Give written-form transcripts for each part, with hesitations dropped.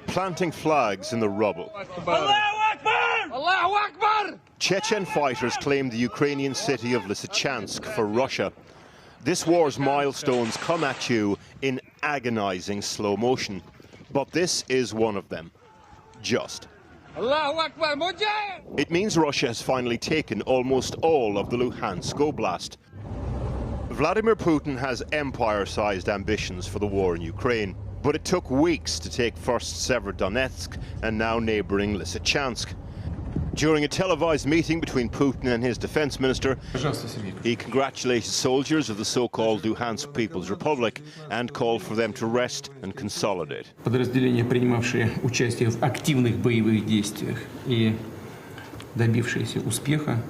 planting flags in the rubble. Allahu Akbar! Allahu Akbar! Chechen fighters claimed the Ukrainian city of Lysychansk for Russia. This war's milestones come at you in agonizing slow motion. But this is one of them. Just. Allahu Akbar! Mujahid! It means Russia has finally taken almost all of the Luhansk Oblast. Vladimir Putin has empire-sized ambitions for the war in Ukraine, but it took weeks to take first Severodonetsk and now neighbouring Lysychansk. During a televised meeting between Putin and his defence minister, he congratulated soldiers of the so-called Luhansk People's Republic and called for them to rest and consolidate. Подразделения, принимавшие участие в активных боевых действиях и добившиеся успеха,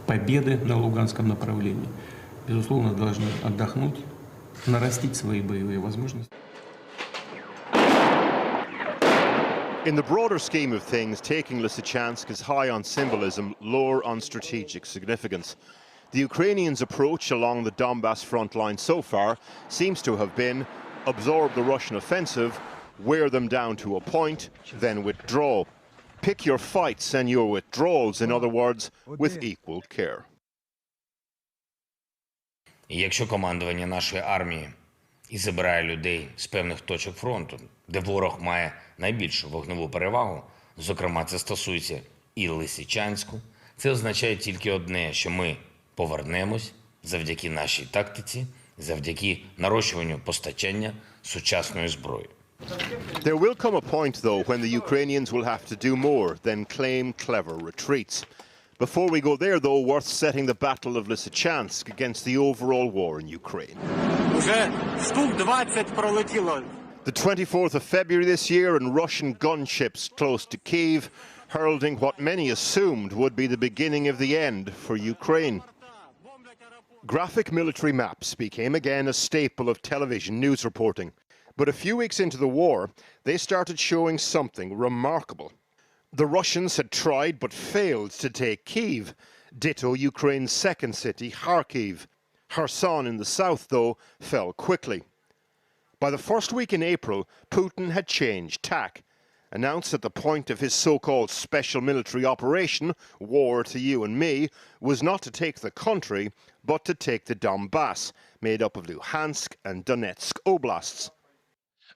победы на Луганском направлении, безусловно, должны отдохнуть, нарастить свои боевые возможности. In the broader scheme of things, taking Lysychansk is high on symbolism, lower on strategic significance. The Ukrainians' approach along the Donbas front line so far seems to have been absorb the Russian offensive, wear them down to a point, then withdraw. Pick your fights and your withdrawals, in other words, with equal care. Якщо командування нашої армії і забирає людей з певних точок фронту, де ворог має найбільшу вогневу перевагу, зокрема це стосується і Лисичанську, це означає тільки одне, що ми повернемось завдяки нашій тактиці, завдяки нарощуванню постачання сучасної зброї. There will come a point, though, when the Ukrainians will have to do more than claim clever retreats. Before we go there, though, worth setting the Battle of Lysychansk against the overall war in Ukraine. The 24th of February this year, and Russian gunships close to Kyiv, heralding what many assumed would be the beginning of the end for Ukraine. Graphic military maps became again a staple of television news reporting. But a few weeks into the war, they started showing something remarkable. The Russians had tried but failed to take Kyiv, ditto Ukraine's second city, Kharkiv. Kherson in the south, though, fell quickly. By the first week in April, Putin had changed tack, announced that the point of his so-called special military operation, war to you and me, was not to take the country, but to take the Donbas, made up of Luhansk and Donetsk oblasts.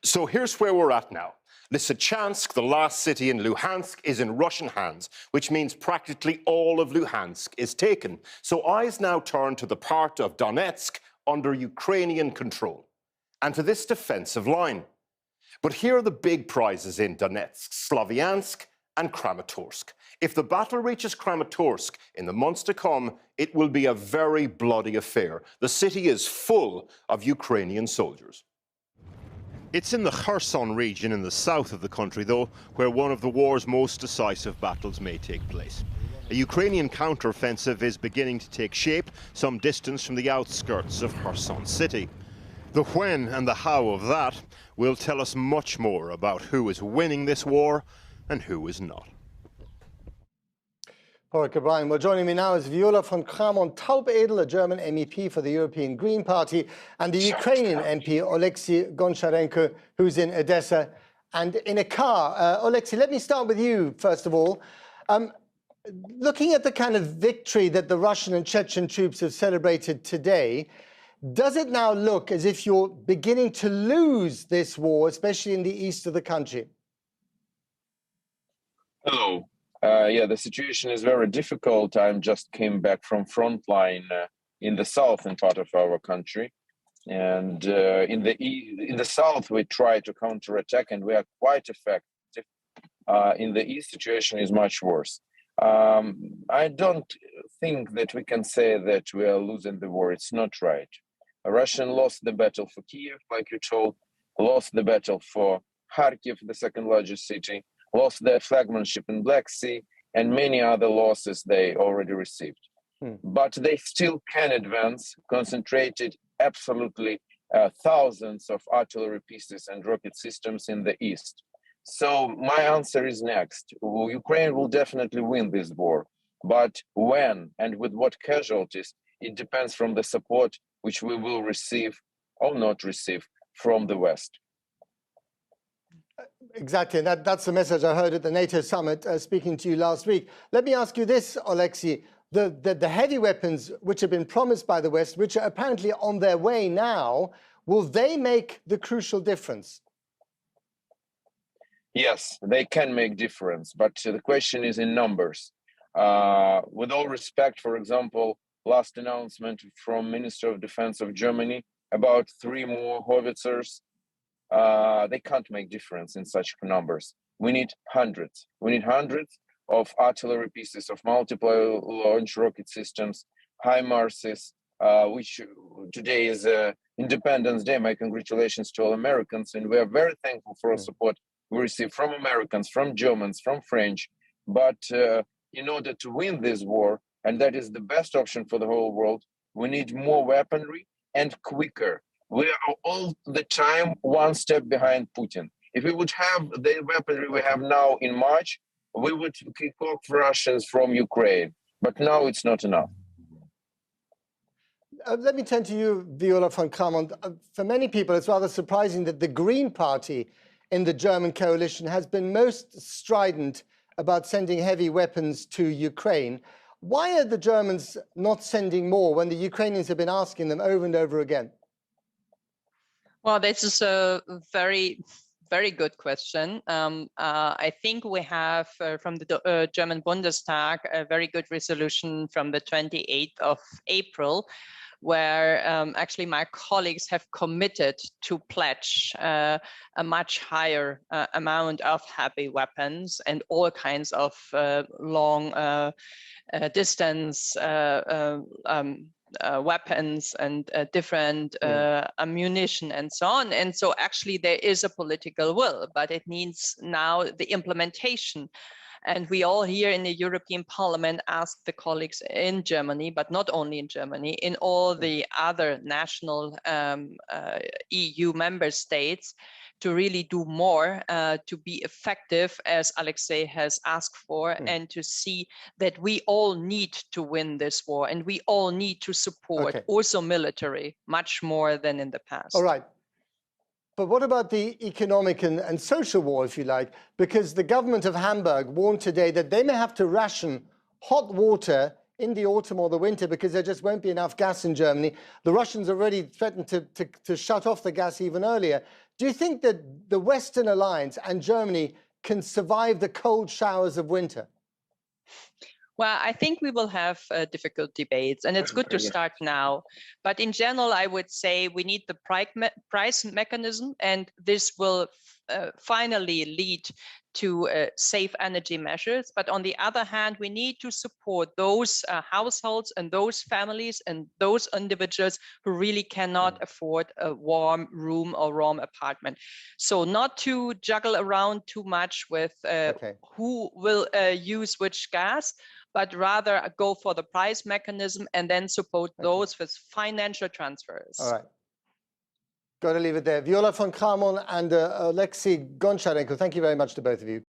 So here's where we're at now. Lysychansk, the last city in Luhansk, is in Russian hands, which means practically all of Luhansk is taken. So eyes now turn to the part of Donetsk under Ukrainian control, and to this defensive line. But here are the big prizes in Donetsk, Slavyansk and Kramatorsk. If the battle reaches Kramatorsk in the months to come, it will be a very bloody affair. The city is full of Ukrainian soldiers. It's in the Kherson region in the south of the country, though, where one of the war's most decisive battles may take place. A Ukrainian counter-offensive is beginning to take shape some distance from the outskirts of Kherson city. The when and the how of that will tell us much more about who is winning this war and who is not. Porrick O'Brien. Well, joining me now is Viola von Kramon Taubedel, a German MEP for the European Green Party, and the Ukrainian MP, Oleksiy Goncharenko, who's in Odessa and in a car. Oleksiy, let me start with you, first of all. Looking at the kind of victory that the Russian and Chechen troops have celebrated today, does it now look as if you're beginning to lose this war, especially in the east of the country? Hello. Yeah, the situation is very difficult. I just came back from frontline in the southern part of our country, and in the south we try to counterattack, and we are quite effective. In the east, situation is much worse. I don't think that we can say that we are losing the war. It's not right. Russia lost the battle for Kiev, like you told, lost the battle for Kharkiv, the second largest city, lost their flagmanship in Black Sea, and many other losses they already received. But they still can advance, concentrated absolutely thousands of artillery pieces and rocket systems in the east. So my answer is next. Ukraine will definitely win this war. But when and with what casualties, it depends from the support which we will receive or not receive from the West. Exactly, and that's the message I heard at the NATO summit, speaking to you last week. Let me ask you this, Alexei. The heavy weapons which have been promised by the West, which are apparently on their way now, will they make the crucial difference? Yes, they can make difference, but the question is in numbers. With all respect, for example, last announcement from Minister of Defense of Germany about 3 more howitzers, they can't make difference in such numbers. We need hundreds. We need hundreds of artillery pieces, of multiple launch rocket systems, HIMARSes, which today is Independence Day. My congratulations to all Americans, and we are very thankful for the support we receive from Americans, from Germans, from French. But in order to win this war, and that is the best option for the whole world, we need more weaponry and quicker. We are all the time one step behind Putin. If we would have the weaponry we have now in March, we would kick off Russians from Ukraine. But now it's not enough. Let me turn to you, Viola von Kramon. For many people, it's rather surprising that the Green Party in the German coalition has been most strident about sending heavy weapons to Ukraine. Why are the Germans not sending more when the Ukrainians have been asking them over and over again? Well, this is a very good question. I think we have from the German Bundestag a very good resolution from the 28th of April, where actually my colleagues have committed to pledge a much higher amount of heavy weapons and all kinds of long distance weapons and different ammunition and so on. And so actually there is a political will, but it needs now the implementation. And we all here in the European Parliament ask the colleagues in Germany, but not only in Germany, in all the other national EU member states, to really do more to be effective, as Alexei has asked for, and to see that we all need to win this war, and we all need to support also military much more than in the past. All right. But what about the economic and social war, if you like? Because the government of Hamburg warned today that they may have to ration hot water in the autumn or the winter because there just won't be enough gas in Germany. The Russians already threatened to shut off the gas even earlier. Do you think that the Western alliance and Germany can survive the cold showers of winter? Well, I think we will have difficult debates, and it's good to start now. But in general, I would say we need the price mechanism, and this will finally lead to safe energy measures. But on the other hand, we need to support those households and those families and those individuals who really cannot afford a warm room or warm apartment. So not to juggle around too much with who will use which gas, but rather go for the price mechanism and then support those with financial transfers. All right. Got to leave it there. Viola von Kramon and Alexei Goncharenko, thank you very much to both of you.